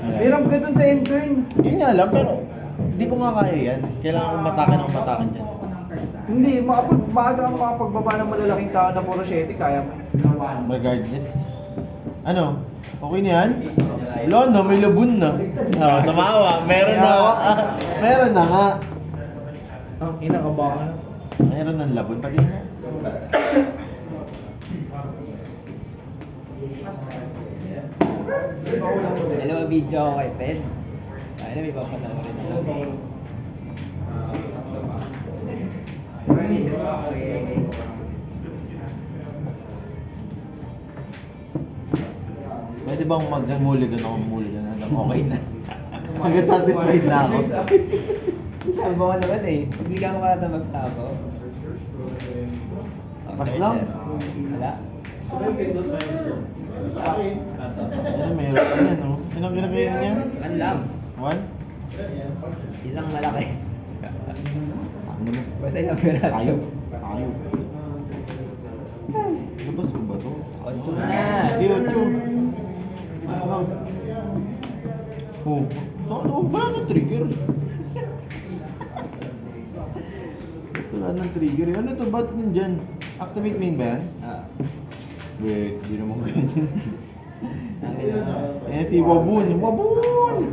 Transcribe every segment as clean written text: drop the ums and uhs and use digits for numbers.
Hirap ka dun sa intern. Yun nga lang, pero hindi ko nga kaya yan. Kailangan kong matakin dyan. Hindi, maaga kang makapagbaba ng malalaking tao na puro 7, kaya mo. Regardless. Ano? Okay na yan? Wala na, may labun na. Oo, tumawa. Meron na. Meron na nga. Ang ina ka ba? Meron ng labun pati na. Hello, video ako kay Ped. Ay na, may papatalo rin ako. Pwede bang mag-mulligan ako hanggang okay na? Hanggang satisfied na ako. Sabi ko naman eh, hindi ka makata magtapo. Pas lang? Wala. Ano, mayroon ka yan, no? Ilang ginagayon niya? One lang. One? Isang malaki. Ano mo? Basta ilang piraso. Tayo. Labas ko ba to? 8 na. Hindi, 8. Mas lang. Oh. Ano ba na trigger? Wala nang trigger. Ano to? Ba't nandyan? Activate main ba yan? Wait, di naman ko yan. Eh, si Wabun! Wabun!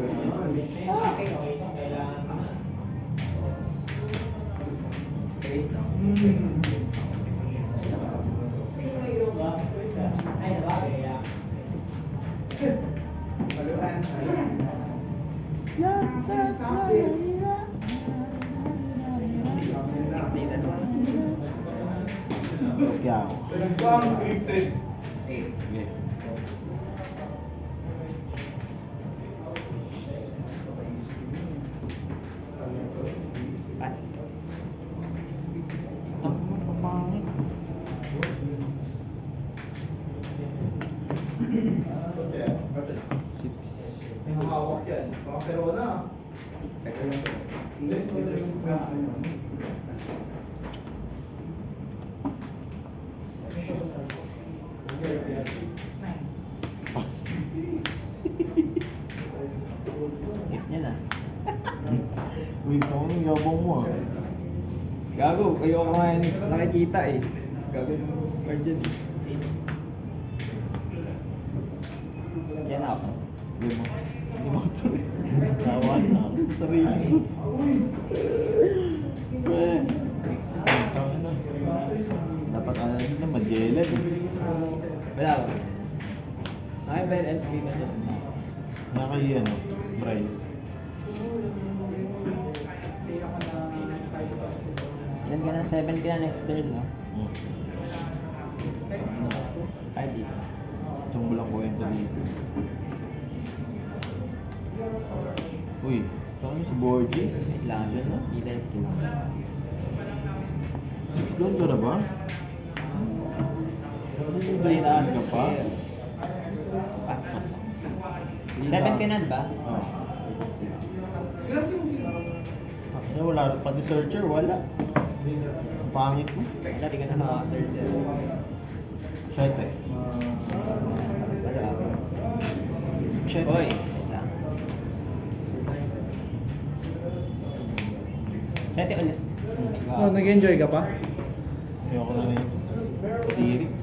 Yeah. Okay. Pas. Pangit. Yung hawak yan. Pero na. Pas. Tip niya na. Wait, ako yung yabang mo ah. Gago, ayoko nga yan nakikita eh. Gago yung margin. Yan ako. Hindi mo tawa na ako sa sarili ko. Tama na. Dapat ano na, Magellan eh. Wala ba? Ay, ba yung LP na ito? Nakay ano, Brian. Ilan ka na? 7 ka na next turn, no? Ay, dito. Itong walang kwenta dito. Uy, saan si Borges? Wait lang, Diyan na? either skill. 6 doon ka na ba? Try na ka pa? Pas. 7 ka na ba? Oo. Ano, wala pati searcher, wala. Ang pangit mo. Dati ka na naka-search. 7. Wala. 7. Hoy! Wait lang. 7 ulit. Oh, nag-enjoy ka pa? Ayoko na rin. Patiri. 7.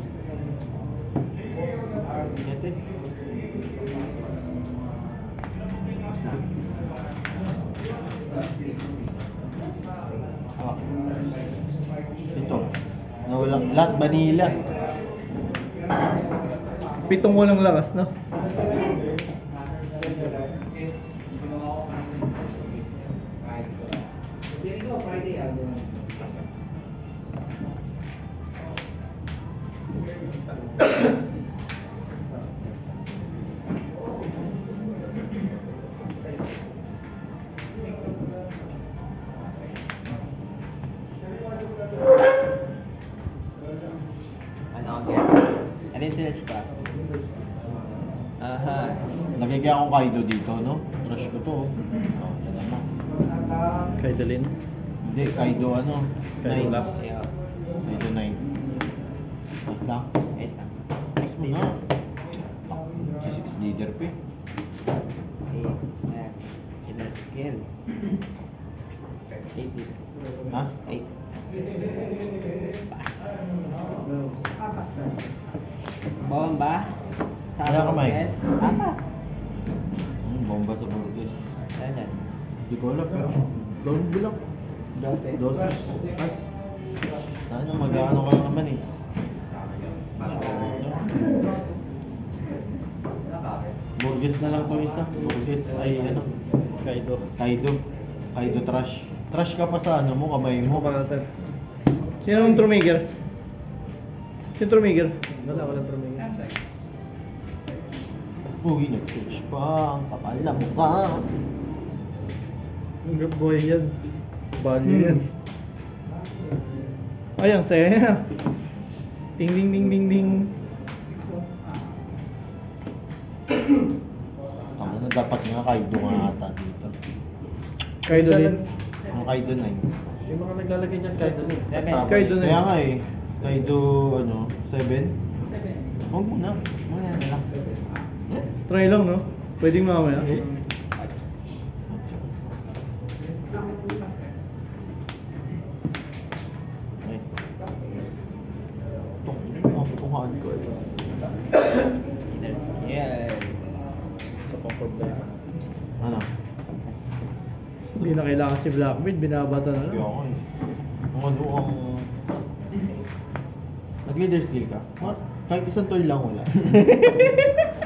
Oh. Ito. Nawalang lahat vanilla. 7 walang lakas, no? Ano ang get? Ano yung search pa? Aha. Lagay kaya akong Kaido dito, no? Crush ko to. Oh, yan naman. Kay Dalin. Hindi, Kaido ano? Kaido 9. lang. Yeah. Kaido 9. Mas lang. Wait lang. Mas mo na. Si 6 leader pa eh. Skill. 8. Ha? 8. Bomba. Wala ka, Mike? Yes. Apa? Bomba sa Burgess. Ano? Di ko alam pero doon bilang. 12. Dosis. Pas. Sana mag-ano ka lang naman eh. Burgess na lang to isa. Burgess ay ano? Kaido. Kaido. Kaido trash. Trash ka pa sa ano mo, kamay mo. Sino ang Trumager? Sino Trumager? Walang Trumager. Uy, nag-search pa. Ang kapal na mukha. Ang boy yan. Banyo yan. Ay, ang saya niya. Ding ding ding ding ding. Ang ano dapat nga Kaido nga ata dito. Kaido din. Ang Kaido 9. Yung mga naglalagay dyan Kaido din. Seven. Kaido na Kaya yun. nga eh. Kaido ano, 7? Huwag mo na. Mamaya na lang. Try lang, no? Pwedeng mamaya. Eh? Ay. Tukuhan ko ito. Yeah. Sa pang problema. Ano? Hindi na kailangan si Blackbeard, binabata na Kaya lang. ako eh. Ang ano ang... Nag-leader skill ka? What? Kahit isang toy lang wala.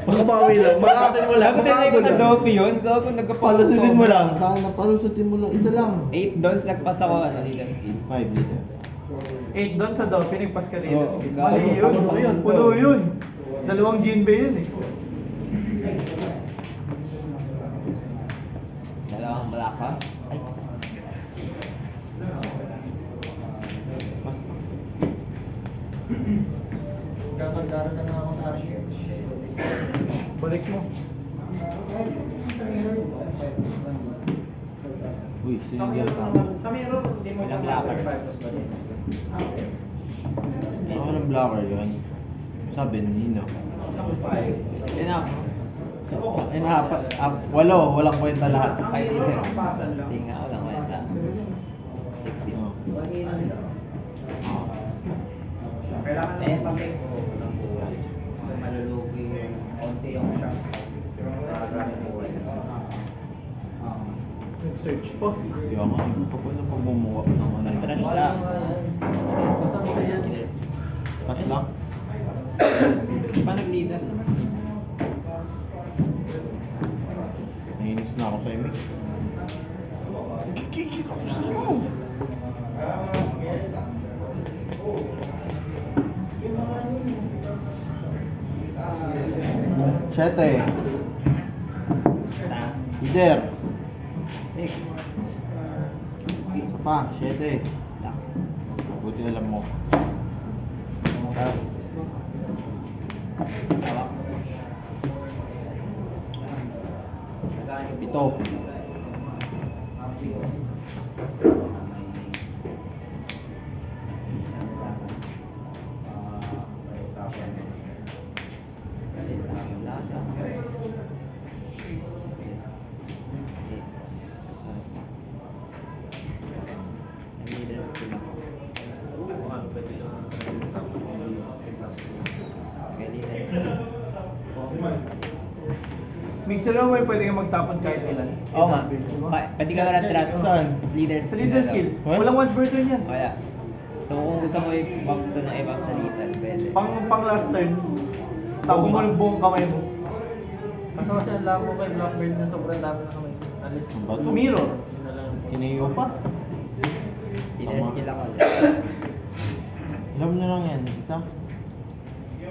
Makabawi lang, makatin mo lang, Dapat tinry ko sa Dopi yun. Gago nagkapalo. Palusutin mo lang. Sana palusutin mo lang. Isa lang. 8 dons nagpas ako ano leader skill. 5 leader. 8 doon sa Dopi, nagpas ka rin. Oo, Mali yun, gago. puno yun. Dalawang Jinbe yun eh. Dalawang Blacka. Ay. Basta. Gagagara na ako sa akin. Balik mo. Uy, sinigyan ka. Walang locker. Ako ng blocker yun. Sabi, Nino. Yun ako. Walo, walang kwenta lahat. 5 leader. Hindi nga ako lang kwenta. 60. Oh. Kailangan Eh, ng papel ko ng buhay. Kasi malulugi yung konti yung shop. Maraming buhay. Nag-search pa. Kaya nga, yung pa pala pagmumuha ng ano. Trash lang. Basta mo sa yan. Cash lang? Pa nag-leader. Nainis na ako sa MX. Kikikik ako sa'yo! Siyete. Sa. Leader. Isa pa, siyete. Lock. Buti alam mo. Hawak. Pito. Mixer lang may pwede kang magtapon kahit ilan. Oo nga. Pwede ka na trap. Saan? Leader Sa leader skill, What? walang one per turn yan. Wala. So kung gusto mo i-buff to na i-buff sa lethal, pwede. Pang last turn, tapon mo yung buong kamay mo. Kasi ang labo kay Blackbird na sobrang dami na kami. Alis. Ang bato? Mirror. Yun na lang. Kiniyo pa. Leader Tama. skill ako. Alam nyo lang yan. Isa.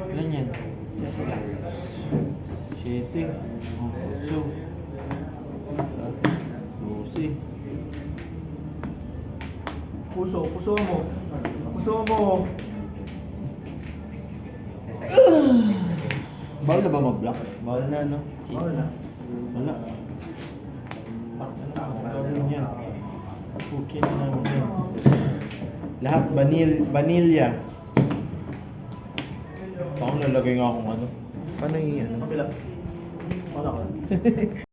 Ilan yan? Siyempre lang. Siyete. Oh, otso. Susi. Puso mo. Puso mo. Bawal na ba mag-block? Bawal na, no? Bawal na. Wala. Gawin yan. Okay na naman yan. Lahat vanilla. Baka lalagay nga akong ano. Paano yung ano? Kapila. Wala ka.